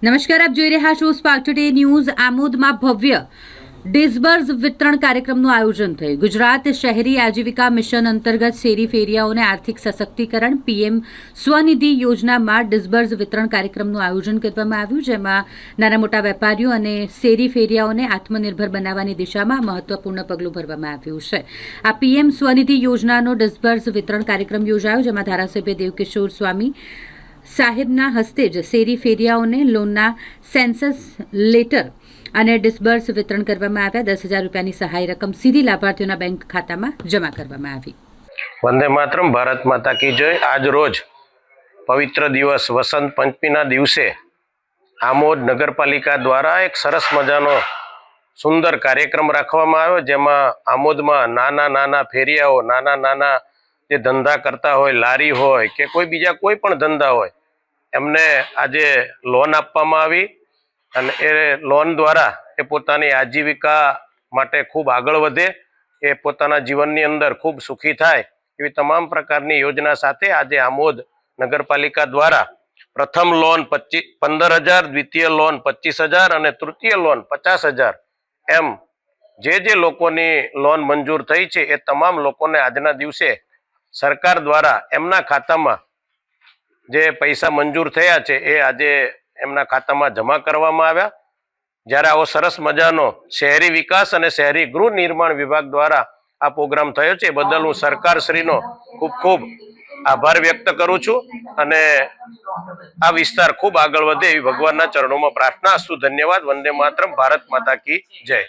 નમસ્કાર, આપ જોઈ રહ્યા છો સ્પાર્ક ટુડે ન્યૂઝ। આમોદમાં ભવ્ય ડિસબર્સ વિતરણ કાર્યક્રમનું આયોજન થયું। ગુજરાત શહેરી આજીવિકા મિશન અંતર્ગત શેરી ફેરિયાઓને આર્થિક સશક્તિકરણ પીએમ સ્વનિધિ યોજનામાં ડિસબર્સ વિતરણ કાર્યક્રમનું આયોજન કરવામાં આવ્યું, જેમાં નાના મોટા વેપારીઓ અને શેરી ફેરિયાઓને આત્મનિર્ભર બનાવવાની દિશામાં મહત્વપૂર્ણ પગલું ભરવામાં આવ્યું છે। આ પીએમ સ્વનિધિ યોજનાનો ડિસબર્સ વિતરણ કાર્યક્રમ યોજાયો, જેમાં ધારાસભ્ય દેવકિશોર સ્વામી સાહેબના હસ્તે જ શેરી ફેરિયાઓને લોનના સેન્સસ લેટર અને ડિસબર્સ વિતરણ કરવામાં આવ્યા। 10,000 રૂપિયાની સહાય રકમ સીધી લાભાર્થીઓના બેંક ખાતામાં જમા કરવામાં આવી। વંદે માતરમ, ભારત માતા की जय। आज रोज पवित्र दिवस वसंत पंचमीना दिवसे आमोद नगरपालिका द्वारा एक सरस मजानो सुंदर कार्यक्रम राखवामां आव्यो, जेमां आमोदमां नाना नाना फेरियाओ, नाना नाना जे धंधा करता होय, लारी होय के कोई बीजा कोई पण धंधा होय, एमने आजे लोन आपवामां आवी अने ए लोन द्वारा ए पोतानी आजीविका माटे खूब आगळ वधे, ए पोताना जीवननी अंदर खूब सुखी थाय एवी तमाम प्रकारनी योजना साथे आजे आमोद नगरपालिका द्वारा प्रथम लोन 15,000, द्वितीय लोन 25,000 અને તૃતીય લોન 50,000 એમ જે લોકોની લોન મંજૂર થઈ છે એ તમામ લોકોને આજના દિવસે સરકાર દ્વારા એમના ખાતામાં જે પૈસા મંજૂર થયા છે એ આજે એમના ખાતામાં જમા કરવામાં આવ્યા। જ્યારે આવો સરસ મજાનો શહેરી વિકાસ અને શહેરી ગૃહ નિર્માણ વિભાગ દ્વારા આ પ્રોગ્રામ થયો છે, એ બદલ હું સરકારશ્રીનો ખૂબ ખૂબ આભાર વ્યક્ત કરું છું અને આ વિસ્તાર ખૂબ આગળ વધે એવી ભગવાનના ચરણોમાં પ્રાર્થના। અસ્તુ, ધન્યવાદ। વંદે માતરમ, ભારત માતા કી જય।